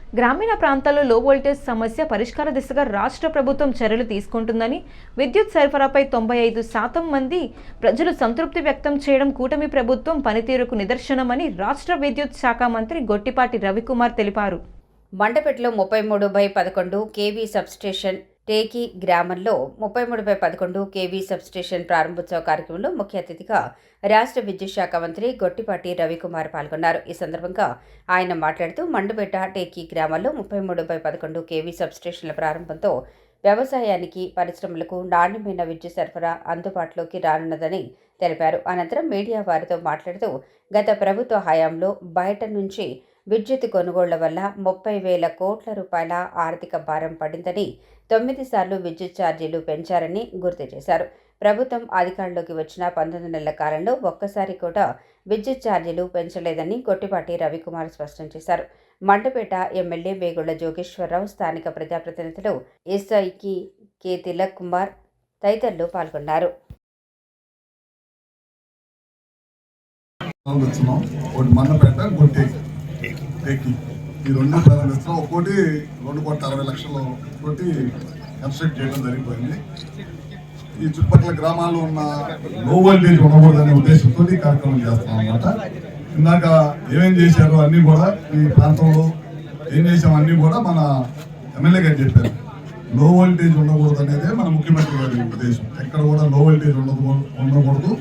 గ్రామీణ ప్రాంతాల్లో లో వోల్టేజ్ సమస్య పరిష్కార దిశగా రాష్ట్ర ప్రభుత్వం చర్యలు తీసుకుంటుందని, విద్యుత్ సరఫరాపై 95% మంది ప్రజలు సంతృప్తి వ్యక్తం చేయడం కూటమి ప్రభుత్వం పనితీరుకు నిదర్శనమని రాష్ట్ర విద్యుత్ శాఖ మంత్రి గొట్టిపాటి రవికుమార్ తెలిపారు. మండపేటలో 33/11 కేవీ సబ్స్టేషన్ టేకి గ్రామంలో 33/11 కేవీ సబ్స్టేషన్ ప్రారంభోత్సవ కార్యక్రమంలో ముఖ్య అతిథిగా రాష్ట్ర విద్యుత్ శాఖ మంత్రి గొట్టిపాటి రవికుమార్ పాల్గొన్నారు. ఈ సందర్భంగా ఆయన మాట్లాడుతూ మండపేట టేకి గ్రామంలో 33/11 కేవీ సబ్స్టేషన్ల ప్రారంభంతో వ్యవసాయానికి, పరిశ్రమలకు నాణ్యమైన విద్యుత్ సరఫరా అందుబాటులోకి రానున్నదని తెలిపారు. అనంతరం మీడియా వారితో మాట్లాడుతూ గత ప్రభుత్వ హయాంలో బయట నుంచి విద్యుత్ కొనుగోళ్ల వల్ల 30,000 కోట్ల రూపాయల ఆర్థిక భారం పడిందని, 9 సార్లు విద్యుత్ ఛార్జీలు పెంచారని గుర్తు చేశారు. ప్రభుత్వం అధికారంలోకి వచ్చిన 19 నెలల కాలంలో ఒక్కసారి కూడా విద్యుత్ ఛార్జీలు పెంచలేదని గొట్టిపాటి రవికుమార్ స్పష్టం చేశారు. మండపేట ఎమ్మెల్యే వేగుళ్ల జోగేశ్వరరావు, స్థానిక ప్రజాప్రతినిధులు ఎస్ఐకి కె తిలక్ కుమార్ తదితరులు పాల్గొన్నారు. ఈ రెండు ప్రారంభిస్తున్నాం. ఒక్కోటి 2,60,00,000 తోటి కన్స్ట్రక్ట్ చేయడం జరిగిపోయింది. ఈ చుట్టుపక్కల గ్రామాల్లో ఉన్న లో వోల్టేజ్ ఉండకూడదనే ఉద్దేశంతో ఈ కార్యక్రమం చేస్తాం అన్నమాట. ఇందాక ఏమేం చేశారో అన్నీ కూడా ఈ ప్రాంతంలో ఏం చేసాం అన్నీ కూడా మన ఎమ్మెల్యే గారు చెప్పారు. లో వోల్టేజ్ ఉండకూడదు అనేదే మన ముఖ్యమంత్రి గారి ఉద్దేశం. ఎక్కడ కూడా లో వోల్టేజ్ ఉండకూడదు.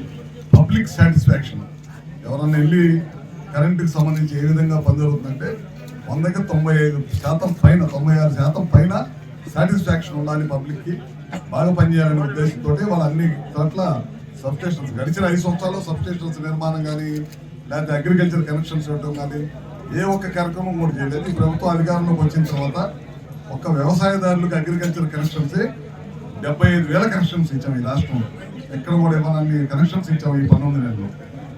పబ్లిక్ సాటిస్ఫాక్షన్, ఎవరన్నా వెళ్ళి కరెంటుకి సంబంధించి ఏ విధంగా పని జరుగుతుందంటే 100కి 95% పైన, 96% పైన సాటిస్ఫాక్షన్ ఉండాలి. పబ్లిక్కి బాగా పనిచేయాలనే ఉద్దేశంతో వాళ్ళ అన్ని చోట్ల సబ్స్టేషన్స్ గడిచిన 5 సంవత్సరాల్లో సబ్స్టేషన్స్ నిర్మాణం కానీ, లేకపోతే అగ్రికల్చర్ కనెక్షన్స్ ఇవ్వడం కానీ ఏ ఒక్క కార్యక్రమం కూడా చేయలేదు. ఈ ప్రభుత్వం అధికారంలోకి వచ్చిన తర్వాత ఒక్క వ్యవసాయదారులకు అగ్రికల్చర్ కనెక్షన్స్ 75,000 కనెక్షన్స్ ఇచ్చాము ఈ రాష్ట్రంలో. ఎక్కడ కూడా ఇవ్వనన్ని కనెక్షన్స్ ఇచ్చాము ఈ 19 నెలల్లో.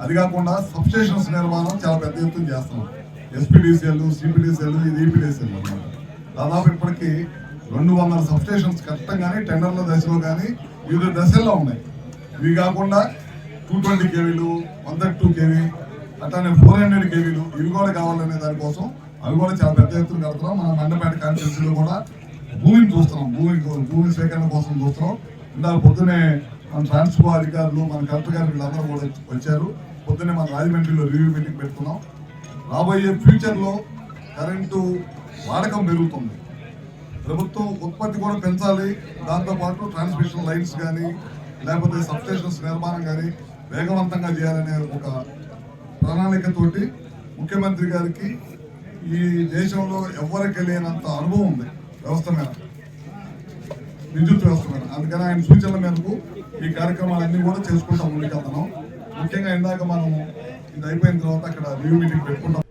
అది కాకుండా సబ్స్టేషన్స్ నిర్మాణం చాలా పెద్ద ఎత్తున చేస్తున్నాం. ఎస్పీడీసీఎల్, సిపిడిసిఎల్, ఇది ఈపీడీసీఎల్ అన్నమాట. దాదాపు ఇప్పటికీ 200 సబ్స్టేషన్స్ కట్టంగానే టెండర్ల దశలో కానీ వివిధ దశల్లో ఉన్నాయి. ఇవి కాకుండా 220 కేవీలు, 132 కేవీ, అట్లానే 400 కేవీలు ఇవి కూడా కావాలనే దానికోసం అవి కూడా చాలా పెద్ద ఎత్తున కడుతున్నాం. మన మండపేట కాన్స్టిట్యూన్సీలో కూడా భూమిని చూస్తున్నాం, భూమి సేకరణ కోసం చూస్తున్నాం. ఇందాక పొద్దునే మన ట్రాన్స్పో అధికారులు, మన కలెక్టర్ గారు వీళ్ళందరూ కూడా వచ్చారు. పొద్దున్నే మన రాజమండ్రిలో రివ్యూ మీటింగ్ పెట్టుకున్నాం. రాబోయే ఫ్యూచర్లో కరెంటు వాడకం పెరుగుతుంది. ప్రభుత్వం ఉత్పత్తి కూడా పెంచాలి. దాంతోపాటు ట్రాన్స్మిషన్ లైన్స్ కానీ, లేకపోతే సబ్స్టేషన్స్ నిర్మాణం కానీ వేగవంతంగా చేయాలనే ఒక ప్రణాళికతోటి ముఖ్యమంత్రి గారికి ఈ దేశంలో ఎవరికి లేనంత అనుభవం ఉంది వ్యవస్థ మీద, విద్యుత్ వ్యవస్థ మీద. అందుకని ఆయన సూచనల మేరకు ఈ కార్యక్రమాలన్నీ కూడా చేసుకుంటాం, ముందుకెళ్తున్నాం. ముఖ్యంగా ఇందాక మనం ఇది అయిపోయిన తర్వాత అక్కడ రివ్యూ మీటింగ్ పెట్టుకుంటాం.